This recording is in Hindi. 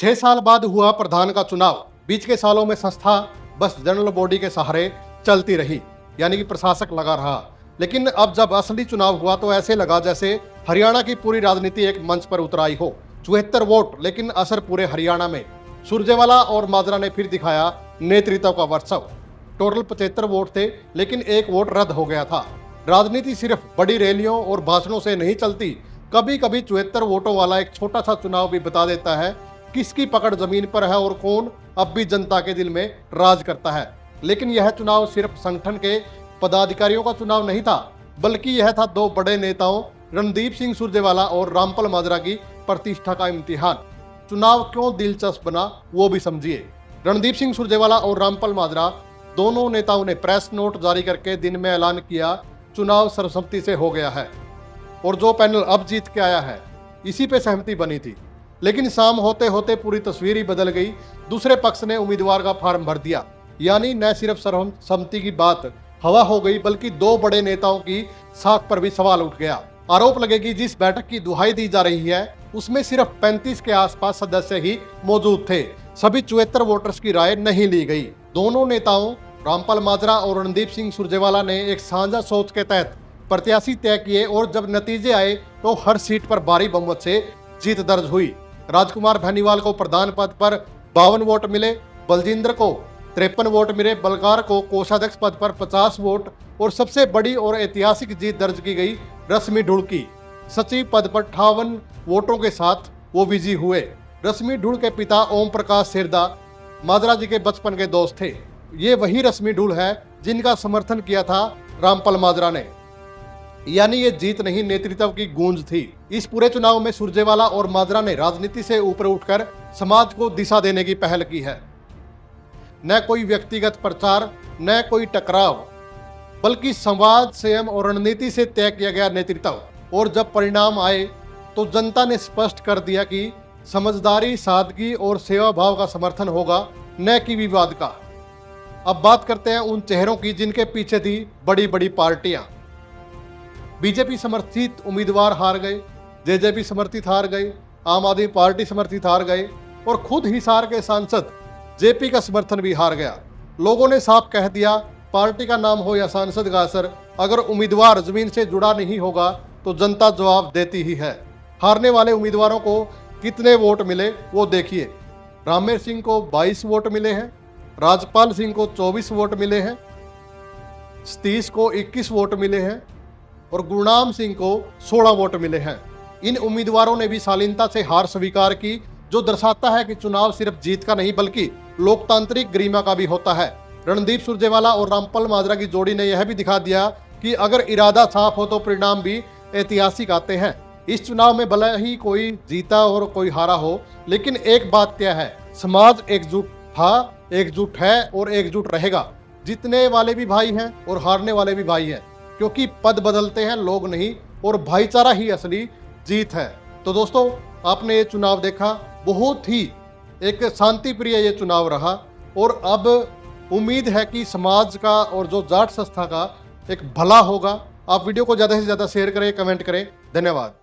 6 साल बाद हुआ प्रधान का चुनाव। बीच के सालों में संस्था बस जनरल बॉडी के सहारे चलती रही, यानी कि प्रशासक लगा रहा। लेकिन अब जब असली चुनाव हुआ तो ऐसे लगा जैसे हरियाणा की पूरी राजनीति एक मंच पर उतर आई हो। 74 वोट, लेकिन असर पूरे हरियाणा में। सुरजेवाला और माजरा ने फिर दिखाया नेतृत्व का वर्चस्व। टोटल 75 वोट थे, लेकिन एक वोट रद्द हो गया था। राजनीति सिर्फ बड़ी रैलियों और भाषणों से नहीं चलती। कभी कभी 74 वोटों वाला एक छोटा सा चुनाव भी बता देता है किसकी पकड़ जमीन पर है और कौन अब भी जनता के दिल में राज करता है। लेकिन यह चुनाव सिर्फ संगठन के पदाधिकारियों का चुनाव नहीं था, बल्कि यह था दो बड़े नेताओं रणदीप सिंह सुरजेवाला और रामपाल माजरा की प्रतिष्ठा का इम्तिहान। चुनाव क्यों दिलचस्प बना वो भी समझिए। रणदीप सिंह सुरजेवाला और रामपाल माजरा दोनों नेताओं ने प्रेस नोट जारी करके दिन में ऐलान किया चुनाव सर्वसम्मति से हो गया है और जो पैनल अब जीत के आया है इसी पे सहमति बनी थी। लेकिन शाम होते होते पूरी तस्वीर ही बदल गई। दूसरे पक्ष ने उम्मीदवार का फॉर्म भर दिया, यानी न सिर्फ सर्वसम्मति की बात हवा हो गई, बल्कि दो बड़े नेताओं की साख पर भी सवाल उठ गया। आरोप लगे कि जिस बैठक की दुहाई दी जा रही है उसमें सिर्फ 35 के आसपास सदस्य ही मौजूद थे। सभी 74 वोटर्स की राय नहीं ली गई। दोनों नेताओं रामपाल माजरा और रणदीप सिंह सुरजेवाला ने एक साझा सोच के तहत प्रत्याशी तय किए और जब नतीजे आए तो हर सीट पर भारी बहुमत से जीत दर्ज हुई। राजकुमार भैनीवाल को प्रधान पद पर 52 वोट मिले, बलजिंद्र को 53 वोट मिले, बलकार को कोषाध्यक्ष पद पर 50 वोट और सबसे बड़ी और ऐतिहासिक जीत दर्ज की गई रश्मि ढुल की। सचिव पद पर 58 वोटों के साथ वो विजयी हुए। रश्मि ढुल के पिता ओम प्रकाश सेरदा माजरा जी के बचपन के दोस्त थे। ये वही रश्मि ढुल है जिनका समर्थन किया था रामपाल माजरा ने। यानी ये जीत नहीं, नेतृत्व की गूंज थी। इस पूरे चुनाव में सुरजेवाला और माजरा ने राजनीति से ऊपर उठकर समाज को दिशा देने की पहल की है। न कोई व्यक्तिगत प्रचार, न कोई टकराव, बल्कि संवाद, संयम और रणनीति से तय किया गया नेतृत्व। और जब परिणाम आए तो जनता ने स्पष्ट कर दिया कि समझदारी, सादगी और सेवा भाव का समर्थन होगा, न कि विवाद का। अब बात करते हैं उन चेहरों की जिनके पीछे थी बड़ी बड़ी पार्टियां। बीजेपी समर्थित उम्मीदवार हार गए, जेजेपी समर्थित हार गए, आम आदमी पार्टी समर्थित हार गए और खुद हिसार के सांसद जेपी का समर्थन भी हार गया। लोगों ने साफ कह दिया, पार्टी का नाम हो या सांसद का असर, अगर उम्मीदवार जमीन से जुड़ा नहीं होगा तो जनता जवाब देती ही है। हारने वाले उम्मीदवारों को कितने वोट मिले वो देखिए। रामेर सिंह को 22 वोट मिले हैं, राजपाल सिंह को 24 वोट मिले हैं, सतीश को 21 वोट मिले हैं और गुरनाम सिंह को 16 वोट मिले हैं। इन उम्मीदवारों ने भी शालीनता से हार स्वीकार की, जो दर्शाता है कि चुनाव सिर्फ जीत का नहीं बल्कि लोकतांत्रिक गरिमा का भी होता है। रणदीप सुरजेवाला और रामपाल माजरा की जोड़ी ने यह भी दिखा दिया कि अगर इरादा साफ हो तो परिणाम भी ऐतिहासिक आते हैं। इस चुनाव में भले ही कोई जीता और कोई हारा हो, लेकिन एक बात क्या है, समाज एकजुट था, एकजुट है और एकजुट रहेगा। जीतने वाले भी भाई हैं और हारने वाले भी भाई हैं, क्योंकि पद बदलते हैं, लोग नहीं, और भाईचारा ही असली जीत है। तो दोस्तों, आपने ये चुनाव देखा, बहुत ही एक शांति प्रिय ये चुनाव रहा और अब उम्मीद है कि समाज का और जो जाट संस्था का एक भला होगा। आप वीडियो को ज़्यादा से ज़्यादा शेयर करें, कमेंट करें। धन्यवाद।